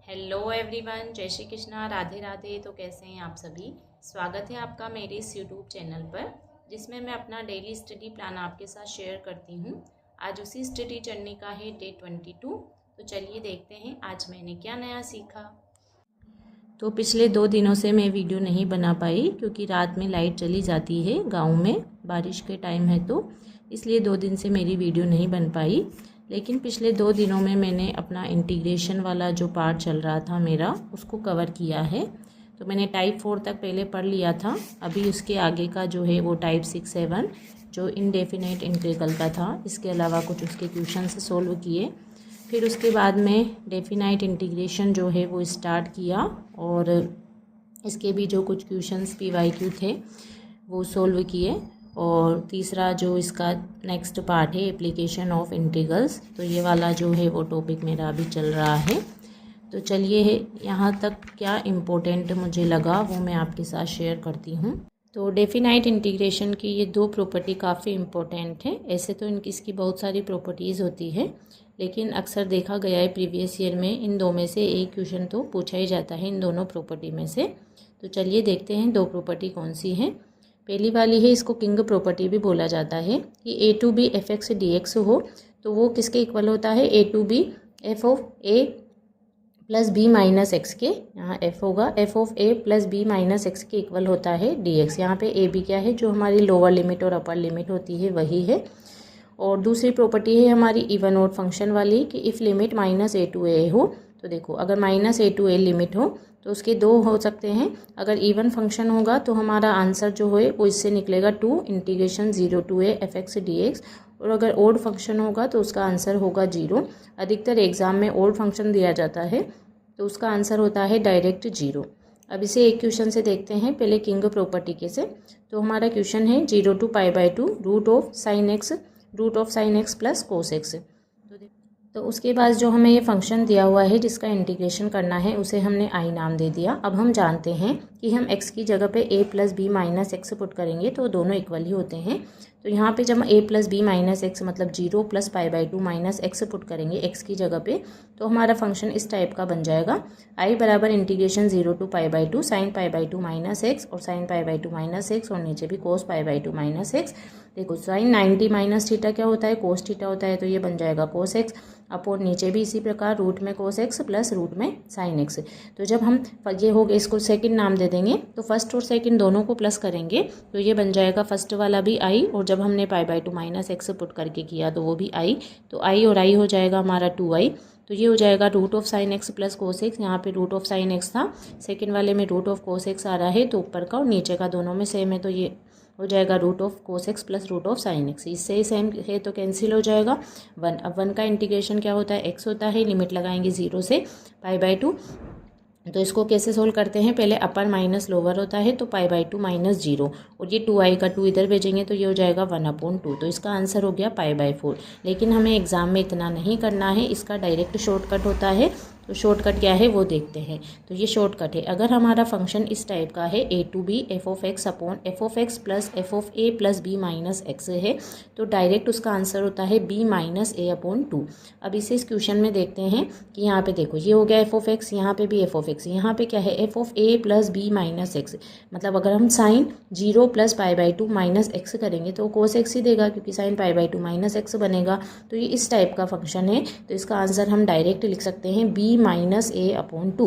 Hello everyone, जय श्री कृष्णा, राधे राधे। तो कैसे हैं आप सभी। स्वागत है आपका मेरे इस यूट्यूब चैनल पर, जिसमें मैं अपना डेली स्टडी प्लान आपके साथ शेयर करती हूं। आज उसी स्टडी जर्नी का है डे 22। तो चलिए देखते हैं आज मैंने क्या नया सीखा। तो पिछले 2 दिनों से मैं वीडियो नहीं बना पाई क्योंकि रात में लाइट चली जाती है गाँव में, बारिश के टाइम है, तो इसलिए 2 दिन से मेरी वीडियो नहीं बन पाई। लेकिन पिछले 2 दिनों में मैंने अपना इंटीग्रेशन वाला जो पार्ट चल रहा था मेरा, उसको कवर किया है। तो मैंने टाइप 4 तक पहले पढ़ लिया था। अभी उसके आगे का जो है वो टाइप 6, 7 जो इनडेफिनेट इंटीग्रल का था, इसके अलावा कुछ उसके क्वेश्चन से सोल्व किए। फिर उसके बाद में डेफिनाइट इंटीग्रेशन जो है वो स्टार्ट किया और इसके भी जो कुछ क्वेश्चंस PYQ थे वो सोल्व किए। और तीसरा जो इसका नेक्स्ट पार्ट है एप्लीकेशन ऑफ इंटीग्रल्स, तो ये वाला जो है वो टॉपिक मेरा अभी चल रहा है। तो चलिए यहाँ तक क्या इम्पोर्टेंट मुझे लगा वो मैं आपके साथ शेयर करती हूँ। तो डेफिनाइट इंटीग्रेशन की ये 2 प्रॉपर्टी काफ़ी इम्पोर्टेंट है। ऐसे तो इसकी बहुत सारी प्रॉपर्टीज़ होती है, लेकिन अक्सर देखा गया है प्रीवियस ईयर में इन 2 में से एक क्वेश्चन तो पूछा ही जाता है इन दोनों प्रॉपर्टी में से। तो चलिए देखते हैं 2 प्रॉपर्टी कौन सी हैं। पहली वाली है, इसको किंग प्रॉपर्टी भी बोला जाता है कि a to B fx dx हो तो वो किसके इक्वल होता है, a to B f of a plus b minus x के, यहाँ f होगा f of a plus b minus x के इक्वल होता है dx। यहाँ पे a b क्या है, जो हमारी लोअर लिमिट और अपर लिमिट होती है वही है। और दूसरी प्रॉपर्टी है हमारी इवन ऑड फंक्शन वाली कि if limit minus a to a हो, तो देखो अगर minus a to a limit हो तो उसके 2 हो सकते हैं। अगर इवन फंक्शन होगा तो हमारा आंसर जो है वो इससे निकलेगा 2 integration 0 to a fx dx। और अगर ओड फंक्शन होगा तो उसका आंसर होगा 0। अधिकतर एग्जाम में ओड फंक्शन दिया जाता है तो उसका आंसर होता है डायरेक्ट 0। अब इसे एक क्वेश्चन से देखते हैं, पहले किंग प्रॉपर्टी के से। तो हमारा क्वेश्चन है 0 to π/2 root of sine x plus cos x. तो उसके बाद जो हमें ये फंक्शन दिया हुआ है जिसका इंटीग्रेशन करना है उसे हमने आई नाम दे दिया। अब हम जानते हैं कि हम x की जगह पे a plus B minus x put करेंगे तो दोनों इक्वल ही होते हैं। तो यहाँ पे जब हम a plus B minus x मतलब 0 प्लस π/2 माइनस एक्स पुट करेंगे x की जगह पे, तो हमारा फंक्शन इस टाइप का बन जाएगा। i बराबर integration 0 to π/2 sine π/2 minus x और साइन π/2 माइनस एक्स और नीचे भी कोस π/2 माइनस एक्स। देखो साइन 90 माइनस थीटा क्या होता है, कोस थीटा होता है, तो ये बन जाएगा कोस एक्स अपॉन नीचे भी इसी प्रकार रूट में कोस एक्स प्लस रूट में साइन एक्स। तो जब हम ये हो गए इसको सेकंड नाम दे देंगे तो फर्स्ट और सेकंड दोनों को प्लस करेंगे तो ये बन जाएगा फर्स्ट वाला भी आई, और जब हमने π/2 माइनस एक्स पुट करके किया तो वो भी आई, तो आई और आई हो जाएगा हमारा 2i। तो ये हो जाएगा root of sine x plus cos x. यहाँ पे रूट ऑफ साइन एक्स था, सेकेंड वाले में रूट ऑफ कोस एक्स आ रहा है, तो ऊपर का और नीचे का दोनों में सेम है तो ये हो जाएगा root of cos x plus root of sine x. इससे ही सेम है तो कैंसिल हो जाएगा 1। अब 1 का इंटीग्रेशन क्या होता है, x होता है, लिमिट लगाएंगे 0 से π/2। तो इसको कैसे सोल्व करते हैं, पहले अपर माइनस लोअर होता है तो π/2 माइनस 0, और ये 2i का 2 इधर भेजेंगे तो ये हो जाएगा 1/2। तो इसका आंसर हो गया π/4। लेकिन हमें एग्जाम में इतना नहीं करना है, इसका डायरेक्ट शॉर्टकट होता है। तो शॉर्टकट क्या है वो देखते हैं। तो ये शॉर्टकट है, अगर हमारा फंक्शन इस टाइप का है a to B f of x upon f of x plus f of a plus b minus x है, तो डायरेक्ट उसका आंसर होता है b माइनस a अपॉन 2। अब इसे इस क्वेश्चन में देखते हैं कि यहाँ पे देखो ये हो गया f ऑफ x, यहाँ पे भी f ऑफ x, यहाँ पे क्या है f of a plus b minus x. मतलब अगर हम साइन 0 प्लस π/2 माइनस एक्स करेंगे तो कोस एक्स ही देगा क्योंकि साइन π/2 माइनस एक्स बनेगा। तो ये इस टाइप का फंक्शन है, तो इसका आंसर हम डायरेक्ट लिख सकते हैं b minus a upon 2।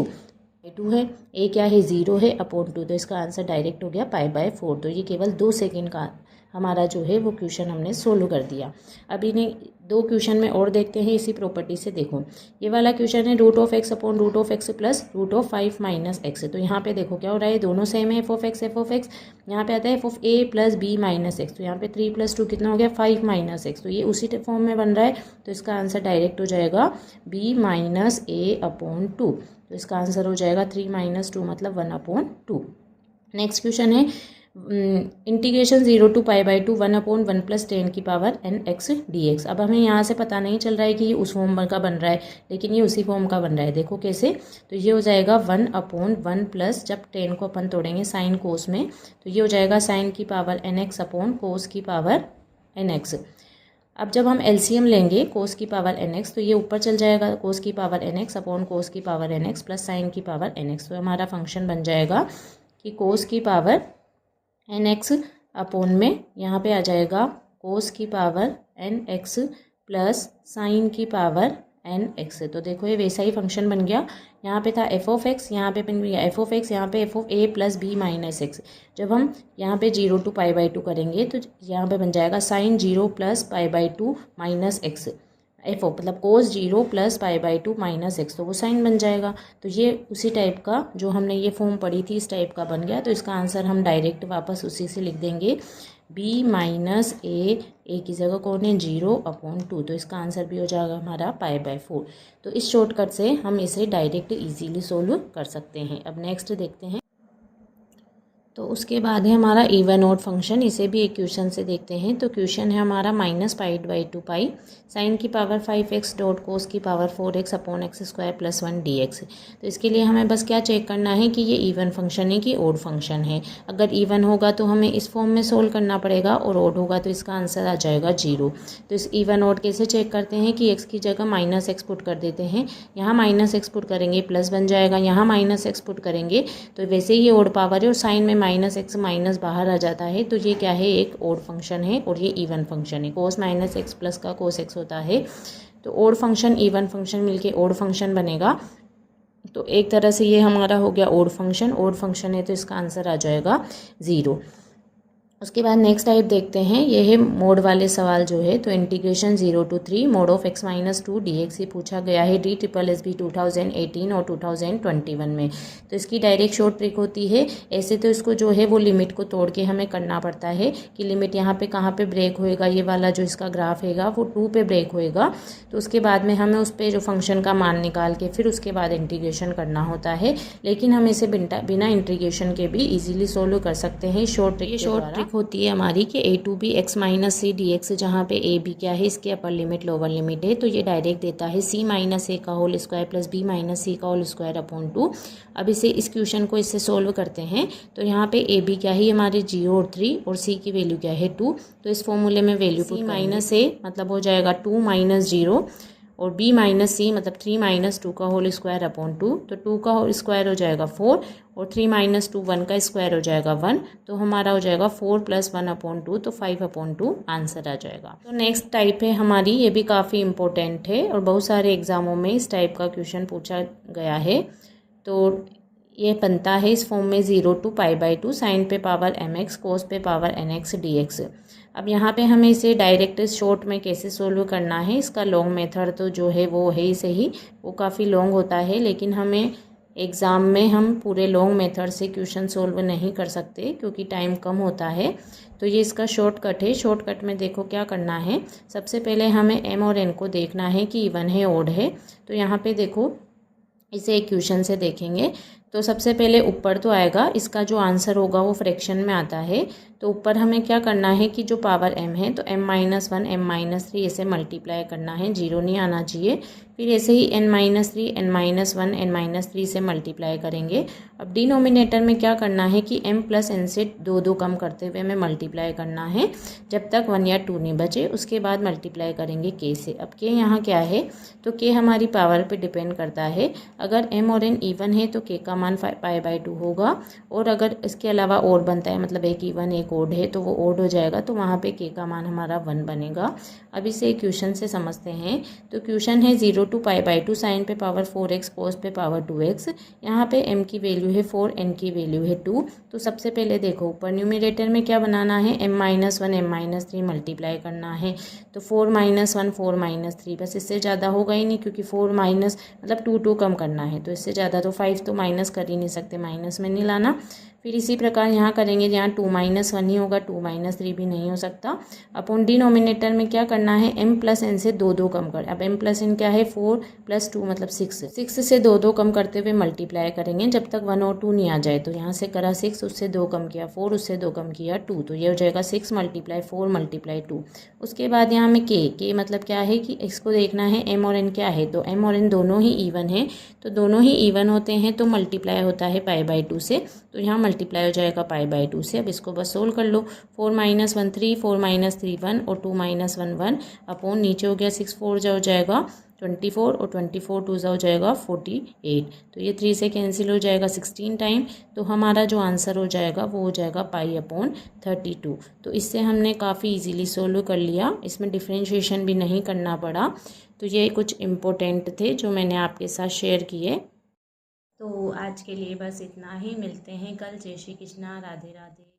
a2 है, a क्या है 0 है अपॉन 2, तो इसका आंसर डायरेक्ट हो गया π/4। तो ये केवल 2 सेकेंड का हमारा जो है वो क्वेश्चन हमने सोल्व कर दिया। अब इन्हें 2 क्वेश्चन में और देखते हैं इसी प्रॉपर्टी से। देखो ये वाला क्वेश्चन है root of x upon root of x plus root of 5 minus x. तो यहाँ पे देखो क्या हो रहा है, दोनों सेम है, एफ ऑफ एक्स यहाँ पे आता है f of a plus B minus x. तो यहाँ पे 3 + 2 कितना हो गया 5 माइनस एक्स। तो ये उसी फॉर्म में बन रहा है, तो इसका आंसर डायरेक्ट हो जाएगा b माइनस a अपॉन 2। तो इसका आंसर हो जाएगा 3 - 2 मतलब 1/2। नेक्स्ट क्वेश्चन है इंटीग्रेशन 0 टू π/2 1/1 + 10 की पावर nx dx। अब हमें यहाँ से पता नहीं चल रहा है कि ये उस फॉर्म का बन रहा है, लेकिन ये उसी फॉर्म का बन रहा है। देखो कैसे, तो ये हो जाएगा 1/1 प्लस जब 10 को अपन तोड़ेंगे साइन कोस में, तो ये हो जाएगा साइन की पावर nx अपॉन कोस की पावर nx। अब जब हम एलसीएम लेंगे कोस की पावर nx, तो ये ऊपर चल जाएगा कोस की पावर nx अपॉन कोस की पावर nx प्लस साइन की पावर nx। तो हमारा फंक्शन बन जाएगा कि कोस की पावर nx अपॉन में यहाँ पे आ जाएगा कोस की पावर nx प्लस साइन की पावर nx। तो देखो ये वैसा ही फंक्शन बन गया। यहाँ पे था एफ ऑफ एक्स, यहाँ पे बन गया एफ ऑफ एक्स, यहाँ पे f of a plus B minus x. जब हम यहाँ पे 0 to π/2 करेंगे तो यहाँ पे बन जाएगा sine 0 plus π/2 minus x. F O मतलब कोस 0 प्लस π/2 माइनस एक्स, तो वो साइन बन जाएगा। तो ये उसी टाइप का जो हमने ये फॉर्म पढ़ी थी इस टाइप का बन गया। तो इसका आंसर हम डायरेक्ट वापस उसी से लिख देंगे, b माइनस ए की जगह कौन है 0/2। तो इसका आंसर भी हो जाएगा हमारा π/4। तो इस शॉर्टकट से हम इसे डायरेक्ट इजीली सोल्व कर सकते हैं। अब नेक्स्ट देखते हैं। तो उसके बाद है हमारा इवन ऑड फंक्शन। इसे भी एक क्वेश्चन से देखते हैं। तो क्वेश्चन है हमारा -π/2 साइन की पावर 5x डॉट कोस की power 4x upon x² plus 1 dx। तो इसके लिए हमें बस क्या चेक करना है कि ये इवन फंक्शन है कि ऑड फंक्शन है। अगर इवन होगा तो हमें इस फॉर्म में सोल्व करना पड़ेगा और ऑड होगा तो इसका आंसर आ जाएगा 0। तो इस इवन ऑड कैसे चेक करते हैं कि x की जगह -x पुट कर देते हैं। यहाँ -x पुट करेंगे प्लस बन जाएगा, यहाँ -x पुट करेंगे तो वैसे ही ऑड पावर है और साइन में -x माइनस बाहर आ जाता है। तो ये क्या है, एक ऑड फंक्शन है और ये इवन फंक्शन है। कोस -x प्लस का कोस x होता है। तो ऑड फंक्शन इवन फंक्शन मिलके ऑड फंक्शन बनेगा। तो एक तरह से ये हमारा हो गया ऑड फंक्शन है तो इसका आंसर आ जाएगा 0। उसके बाद नेक्स्ट टाइप देखते हैं। ये है मोड वाले सवाल जो है। तो integration 0 to 3 mode of x-2 dx ही पूछा गया है DSSS 2018 और 2021 में। तो इसकी डायरेक्ट शॉर्ट ट्रिक होती है। ऐसे तो इसको जो है वो लिमिट को तोड़ के हमें करना पड़ता है कि लिमिट यहाँ पे कहाँ पे ब्रेक होएगा, ये वाला जो इसका ग्राफ हैगा वो 2 पे ब्रेक होएगा। तो उसके बाद में हमें उस पर जो फंक्शन का मान निकाल के फिर उसके बाद इंटीग्रेशन करना होता है। लेकिन हम इसे बिना इंटीग्रेशन के भी ईजिली सोल्व कर सकते हैं शॉर्ट ट्रिक होती है हमारी कि a to b x minus c d x, जहाँ पे a b क्या है, इसके अपर लिमिट लोअर लिमिट है। तो ये डायरेक्ट देता है c माइनस ए का whole square plus b minus C का होल स्क्वायर अपॉन 2। अब इसे इस क्वेश्चन को इससे सोल्व करते हैं। तो यहाँ पे a b क्या है हमारे 0 और 3 और c की वैल्यू क्या है 2। तो इस फॉर्मूले में वैल्यू c माइनस ए मतलब हो जाएगा 2 माइनस 0 और b माइनस सी मतलब 3 माइनस 2 का होल स्क्वायर अपॉन 2। तो 2 का होल स्क्वायर हो जाएगा 4 और 3 माइनस 2 1 का स्क्वायर हो जाएगा 1। तो हमारा हो जाएगा 4 प्लस 1 अपॉन 2 तो 5 अपॉन 2 आंसर आ जाएगा। तो नेक्स्ट टाइप है हमारी, ये भी काफ़ी इंपॉर्टेंट है और बहुत सारे एग्जामों में इस टाइप का क्वेश्चन पूछा गया है। तो ये बनता है इस फॉर्म में 0 to π/2 साइन पे पावर mx कोस पे पावर nx dx। अब यहाँ पे हमें इसे डायरेक्ट शॉर्ट में कैसे सोल्व करना है, इसका लॉन्ग मेथड तो जो है वो है ही सही, वो काफ़ी लॉन्ग होता है। लेकिन हमें एग्ज़ाम में हम पूरे लॉन्ग मेथड से क्वेश्चन सोल्व नहीं कर सकते क्योंकि टाइम कम होता है। तो ये इसका शॉर्टकट है। शॉर्टकट में देखो क्या करना है। सबसे पहले हमें m और n को देखना है कि इवन है ऑड है। तो यहाँ पे देखो इसे एक क्वेश्चन से देखेंगे। तो सबसे पहले ऊपर तो आएगा, इसका जो आंसर होगा वो फ्रैक्शन में आता है। तो ऊपर हमें क्या करना है कि जो पावर m है तो m-1 m-3 ऐसे मल्टीप्लाई करना है, 0 नहीं आना चाहिए। फिर ऐसे ही n-3 n-1 n-3 से मल्टीप्लाई करेंगे। अब डिनोमिनेटर में क्या करना है कि m प्लस n से 2 कम करते हुए हमें मल्टीप्लाई करना है जब तक 1 या 2 नहीं बचे। उसके बाद मल्टीप्लाई करेंगे k से। अब k यहाँ क्या है, तो k हमारी पावर पे डिपेंड करता है। अगर m और n इवन है तो k का मान π/2 होगा और अगर इसके अलावा और बनता है मतलब एक इवन एक ओड है तो वो ओड हो जाएगा, तो वहाँ पे k का मान हमारा 1 बनेगा। अब इसे क्वेश्चन से समझते हैं। तो क्वेश्चन है 0 to π/2 साइन पे पावर 4x कोस पे पावर 2x। यहाँ पे m की वैल्यू है 4, n की वैल्यू है 2। तो सबसे पहले देखो ऊपर न्यूमरेटर में क्या बनाना है, m-1 m-3 मल्टीप्लाई करना है। तो 4-1 4-3 बस, इससे ज़्यादा होगा ही नहीं क्योंकि 4 माइनस मतलब 2 कम करना है। तो इससे ज़्यादा तो 5 तो माइनस कर ही नहीं सकते, माइनस में नहीं लाना। फिर इसी प्रकार यहाँ करेंगे, यहाँ 2-1 ही होगा, 2-3 भी नहीं हो सकता। अपॉन डिनोमिनेटर में क्या करना है, m प्लस n से 2 कम कर। अब m प्लस n क्या है 4 प्लस 2 मतलब 6 से 2 कम करते हुए मल्टीप्लाई करेंगे जब तक 1 और 2 नहीं आ जाए। तो यहाँ से करा 6, उससे 2 कम किया 4, उससे 2 कम किया 2। तो ये हो जाएगा 6 × 4 × 2। उसके बाद यहाँ में k मतलब क्या है कि इसको देखना है m और n क्या है। तो m और n दोनों ही इवन है, तो दोनों ही इवन होते हैं तो मल्टीप्लाई होता है π/2 से, तो यहाँ मल्टीप्लाई हो जाएगा π/2 से। अब इसको बस सोल्व कर लो। 4 - 1 3, 4 - 3 1 और 2 - 1 1 अपॉन नीचे हो गया 6 4 जा हो जाएगा 24 और 24 2 जा हो जाएगा 48। तो ये 3 से कैंसिल हो जाएगा 16 टाइम। तो हमारा जो आंसर हो जाएगा वो हो जाएगा π/32। तो इससे हमने काफ़ी इजीली सोल्व कर लिया, इसमें डिफ्रेंशिएशन भी नहीं करना पड़ा। तो ये कुछ इम्पोर्टेंट थे जो मैंने आपके साथ शेयर किए। तो आज के लिए बस इतना ही, मिलते हैं कल। जय श्री कृष्णा, राधे राधे।